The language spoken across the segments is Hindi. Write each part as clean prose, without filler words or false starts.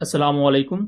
अस्सलाम वालेकुम।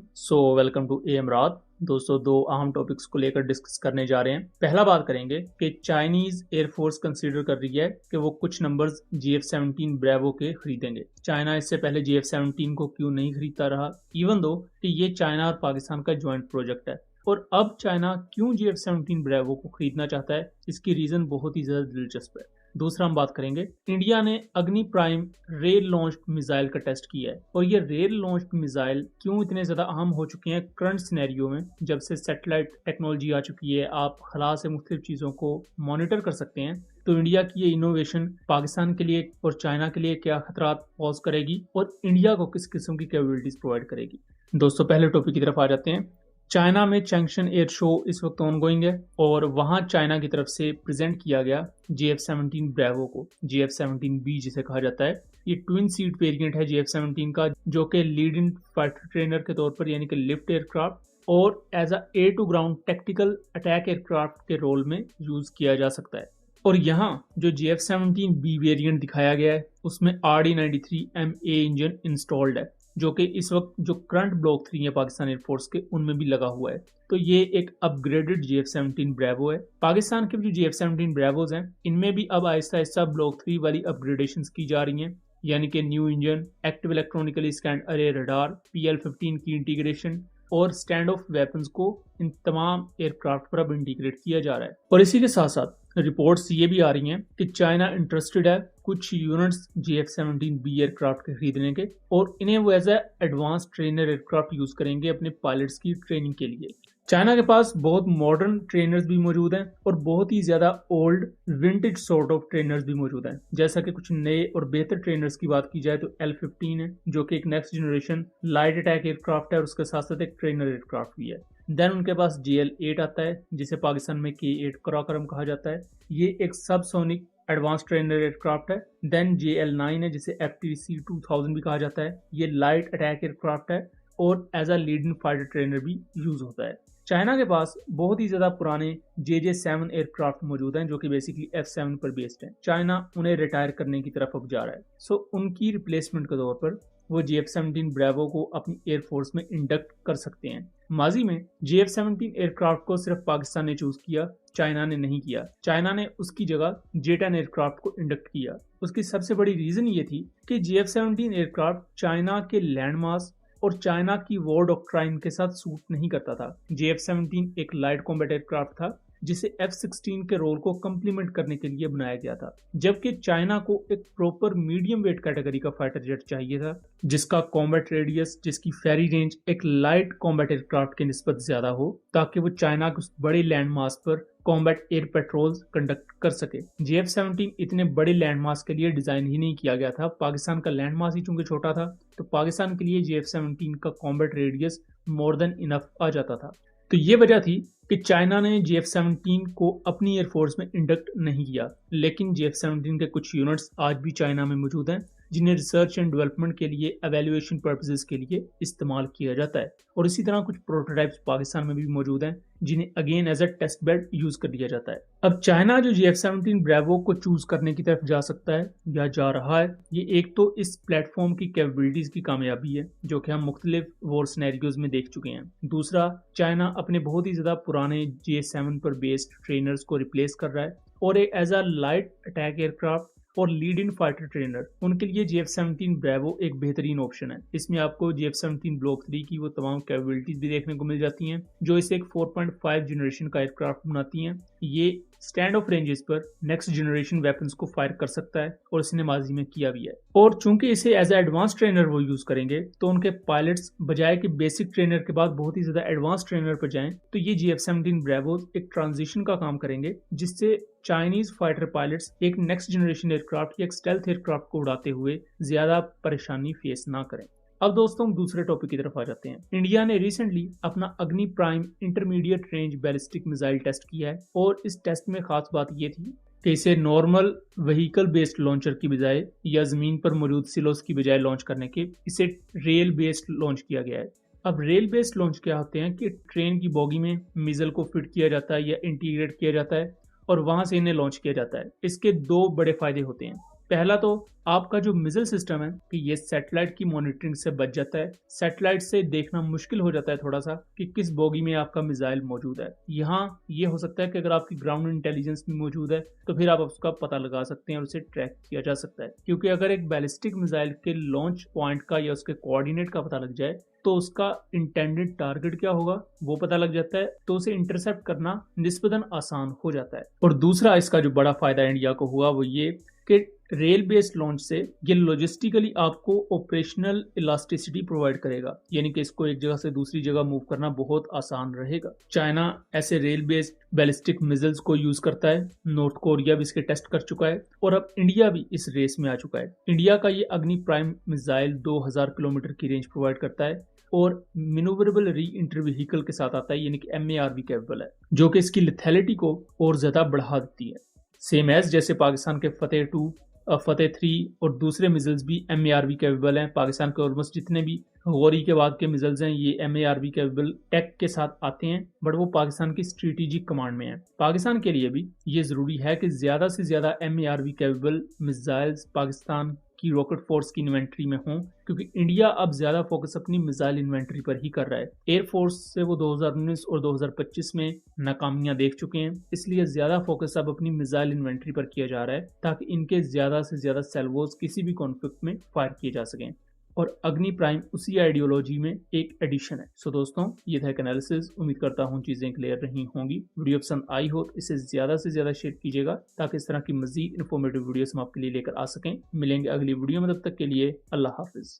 वेलकम टू एम रात। दोस्तों, दो अहम टॉपिक्स को लेकर डिस्कस करने जा रहे हैं। पहला बात करेंगे कि चाइनीज एयरफोर्स कंसीडर कर रही है कि वो कुछ नंबर्स GF-17 ब्रेवो के खरीदेंगे। चाइना इससे पहले GF-17 को क्यों नहीं खरीदता रहा, इवन दो कि ये चाइना और पाकिस्तान का ज्वाइंट प्रोजेक्ट है। और अब चाइना क्यों GF-17 ब्रेवो को खरीदना चाहता है, इसकी रीजन बहुत ही ज्यादा दिलचस्प है। दूसरा हम बात करेंगे, इंडिया ने अग्नि प्राइम रेल लॉन्च्ड मिसाइल का टेस्ट किया है। और ये रेल लॉन्च्ड मिसाइल क्यों इतने ज्यादा अहम हो चुके हैं करंट सिनेरियो में, जब से सैटेलाइट टेक्नोलॉजी आ चुकी है, आप खला से मुख्तलिफ चीजों को मॉनिटर कर सकते हैं। तो इंडिया की ये इनोवेशन पाकिस्तान के लिए और चाइना के लिए क्या खतरा पॉज करेगी और इंडिया को किस किस्म की कैपेबिलिटीज प्रोवाइड करेगी। दोस्तों, पहले टॉपिक की तरफ आ जाते हैं। चाइना में चैंगशन एयर शो इस वक्त ऑनगोइंग है और वहां चाइना की तरफ से प्रेजेंट किया गया GF-17 ब्रेवो को, GF-17B जिसे कहा जाता है। ये ट्विन सीट वेरिएंट है GF-17 का, जो कि लीड इन फाइटर ट्रेनर के तौर पर यानी कि लिफ्ट एयरक्राफ्ट और as a air to ground tactical attack aircraft के रोल में यूज किया जा सकता है। और यहाँ जो GF-17B वेरिएंट दिखाया गया है उसमें RD-93MA इंजन इंस्टॉल्ड है, जो कि इस वक्त जो करंट ब्लॉक 3 है पाकिस्तान एयरफोर्स के, उनमें भी लगा हुआ है। तो ये एक अपग्रेडेड GF-17 ब्रेवो है। पाकिस्तान के जो GF-17 ब्रेवोज हैं, इनमें भी अब आहिस्ता आहिस्ता ब्लॉक 3 वाली अपग्रेडेशन की जा रही हैं, यानी कि new engine, active electronically scanned अरे रडार, PL-15 की इंटीग्रेशन और स्टैंड ऑफ वेपन्स को इन तमाम एयरक्राफ्ट पर अब इंटीग्रेट किया जा रहा है। और इसी के साथ साथ रिपोर्ट्स ये भी आ रही हैं कि चाइना इंटरेस्टेड है कुछ यूनिट्स GF-17B एयरक्राफ्ट के खरीदने के, और इन्हें वो as advance trainer aircraft use करेंगे अपने पायलट्स की ट्रेनिंग के लिए। चाइना के पास बहुत मॉडर्न ट्रेनर्स भी मौजूद हैं और बहुत ही ज्यादा old vintage sort of trainers भी मौजूद हैं। जैसा कि कुछ नए और बेहतर ट्रेनर्स की बात की जाए तो L-15 है, जो कि एक next generation light attack aircraft है और उसके साथ साथ एक ट्रेनर एयरक्राफ्ट भी है। देन उनके पास JL-8 आता है, जिसे पाकिस्तान में K-8 कराकरम कहा जाता है। ये एक सबसोनिक एडवांस ट्रेनर एयरक्राफ्ट है। देन JL-9 है, जिसे FTC-2000 भी कहा जाता है। ये लाइट अटैक एयरक्राफ्ट है और as a leading fighter trainer भी यूज होता है। चाइना के पास बहुत ही ज्यादा पुराने JJ-7 एयरक्राफ्ट मौजूद हैं, जो कि बेसिकली F-7 पर बेस्ड हैं। चाइना उन्हें रिटायर करने की तरफ अब जा रहा है। उनकी रिप्लेसमेंट के तौर पर वो GF-17 ब्रेवो को अपनी एयरफोर्स में इंडक्ट कर सकते हैं। माजी में GF-17 एयरक्राफ्ट को सिर्फ पाकिस्तान ने चूज किया, चाइना ने नहीं किया। चाइना ने उसकी जगह J-10 एयरक्राफ्ट को इंडक्ट किया। उसकी सबसे बड़ी रीजन ये थी कि GF-17 एयरक्राफ्ट चाइना के लैंडमास और चाइना की वॉर डॉक्ट्राइन के साथ सूट नहीं करता था। GF-17 एक लाइट कॉम्बैट एयरक्राफ्ट था जिसे F-16 के रोल को कंप्लीमेंट करने के लिए बनाया गया था, जबकि चाइना को एक प्रॉपर मीडियम वेट कैटेगरी का फाइटर जेट चाहिए था, जिसका कॉम्बैट रेडियस, जिसकी फेरी रेंज एक लाइट कॉम्बैट एयरक्राफ्ट की निस्बत ज्यादा हो, ताकि वो चाइना के उस बड़े लैंड मास पर कॉम्बैट एयर पेट्रोल्स कंडक्ट कर सके। GF-17 इतने बड़े लैंड मास के लिए डिजाइन ही नहीं किया गया था। पाकिस्तान का लैंड मास ही चूंकि छोटा था, तो पाकिस्तान के लिए GF-17 का combat radius more than enough आ जाता था। तो ये वजह थी कि चाइना ने GF-17 को अपनी एयरफोर्स में इंडक्ट नहीं किया। लेकिन GF-17 के कुछ यूनिट्स आज भी चाइना में मौजूद हैं, जिन्हें रिसर्च एंड डेवलपमेंट के लिए, एवेल्युएशन पर्पसेस के लिए इस्तेमाल किया जाता है। और इसी तरह कुछ प्रोटोटाइप्स पाकिस्तान में भी मौजूद हैं, जिन्हें again as a test bed use कर लिया जाता है। अब चाइना जो GF-17 ब्रेवो को चूज करने की तरफ जा सकता है या जा रहा है, ये एक तो इस प्लेटफॉर्म की कैपेबिलिटीज की कामयाबी है, जो कि हम मुख्तलिफ वॉर सिनेरियोज में देख चुके हैं। दूसरा, चाइना अपने बहुत ही ज्यादा पुराने J-7 पर बेस्ड ट्रेनर्स को रिप्लेस कर रहा है और एक as a light attack aircraft और लीड इन फाइटर ट्रेनर, उनके लिए GF-17 ब्रेवो एक बेहतरीन ऑप्शन है। इसमें आपको GF-17 ब्लॉक 3 की वो तमाम कैपेबिलिटीज भी देखने को मिल जाती हैं, जो इसे एक 4.5 जनरेशन का एयरक्राफ्ट बनाती हैं। ये स्टैंड ऑफ रेंजेस पर नेक्स्ट जनरेशन वेपन्स को फायर कर सकता है और इसने माजी में किया भी है। और चूंकि इसे एज एडवांस ट्रेनर वो यूज करेंगे, तो उनके पायलट्स बजाय कि बेसिक ट्रेनर के बाद बहुत ही ज्यादा एडवांस ट्रेनर पर जाएं, तो ये GF-17 ब्रेवोज एक ट्रांजिशन का काम करेंगे, जिससे चाइनीज फाइटर पायलट्स एक नेक्स्ट जनरेशन एयरक्राफ्ट या एक स्टेल्थ एयरक्राफ्ट को उड़ाते हुए ज्यादा परेशानी फेस ना करें। अब दोस्तों, दूसरे टॉपिक की तरफ आ जाते हैं। इंडिया ने रिसेंटली अपना Agni prime intermediate range ballistic missile test किया है और इस टेस्ट में खास बात यह थी कि इसे नॉर्मल व्हीकल बेस्ड लॉन्चर की बजाय या जमीन पर मौजूद सिलोस की बजाय लॉन्च करने के इसे रेल बेस्ड लॉन्च किया गया है। अब रेल बेस्ड लॉन्च क्या होते हैं कि ट्रेन की बॉगी में मिसाइल को फिट किया जाता है या इंटीग्रेट किया जाता है और वहां से इन्हें लॉन्च किया जाता है। इसके दो बड़े फायदे होते हैं। पहला तो आपका जो मिसाइल सिस्टम है कि ये सैटेलाइट की मॉनिटरिंग से बच जाता है। सैटेलाइट से देखना मुश्किल हो जाता है थोड़ा सा कि किस बोगी में आपका मिसाइल मौजूद है। यहाँ ये हो सकता है कि अगर आपकी ग्राउंड इंटेलिजेंस भी मौजूद है तो फिर आप उसका पता लगा सकते हैं और उसे ट्रैक किया जा सकता है, क्योंकि अगर एक बैलिस्टिक मिसाइल के लॉन्च पॉइंट का या उसके कोऑर्डिनेट का पता लग जाए तो उसका इंटेंडेड टारगेट क्या होगा वो पता लग जाता है, तो उसे इंटरसेप्ट करना निस्बतन आसान हो जाता है। और दूसरा इसका जो बड़ा फायदा इंडिया को हुआ वो ये कि रेल बेस्ड लॉन्च से ये लॉजिस्टिकली आपको ऑपरेशनल इलास्टिसिटी प्रोवाइड करेगा, यानी कि इसको एक जगह से दूसरी जगह मूव करना बहुत आसान रहेगा। चाइना ऐसे रेल बेस्ड बैलिस्टिक मिसाइल्स को यूज करता है, नॉर्थ कोरिया भी इसके टेस्ट कर चुका है और अब इंडिया भी इस रेस में आ चुका है। इंडिया का ये अग्नि प्राइम मिसाइल 2000 किलोमीटर की रेंज प्रोवाइड करता है और मिनोवरेबल री इंटर व्हीकल के साथ आता है, यानी कि MARV कैपेबल है, जो कि इसकी लिथैलिटी को और ज्यादा बढ़ा देती है। सेम एज जैसे पाकिस्तान के फतेह 2, फतेह 3 और दूसरे मिसाइल्स भी MARV कैपेबल हैं। पाकिस्तान के ऑलमोस्ट जितने भी गौरी के बाद के मिसाइल्स हैं ये MARV कैपेबल टेक के साथ आते हैं, बट वो पाकिस्तान की स्ट्रेटेजिक कमांड में है। पाकिस्तान के लिए भी ये जरूरी है कि ज्यादा से ज्यादा MARV कैपेबल मिसाइल्स पाकिस्तान की रॉकेट फोर्स की इन्वेंट्री में हों, क्योंकि इंडिया अब ज्यादा फोकस अपनी मिसाइल इन्वेंट्री पर ही कर रहा है। एयरफोर्स से वो 2019 और 2025 में नाकामियां देख चुके हैं, इसलिए ज्यादा फोकस अब अपनी मिसाइल इन्वेंट्री पर किया जा रहा है ताकि इनके ज्यादा से ज्यादा सेल्वोज किसी भी कॉन्फ्लिक्ट में फायर किए जा सकें। और अग्नि प्राइम उसी आइडियोलॉजी में एक एडिशन है। सो दोस्तों ये था एक एनालिसिस, उम्मीद करता हूँ चीजें क्लियर रही होंगी। वीडियो पसंद आई हो तो इसे ज्यादा से ज्यादा शेयर कीजिएगा ताकि इस तरह की मजीद इन्फॉर्मेटिव वीडियोस हम आपके लिए लेकर आ सकें। मिलेंगे अगली वीडियो में, तब तक के लिए अल्लाह हाफिज।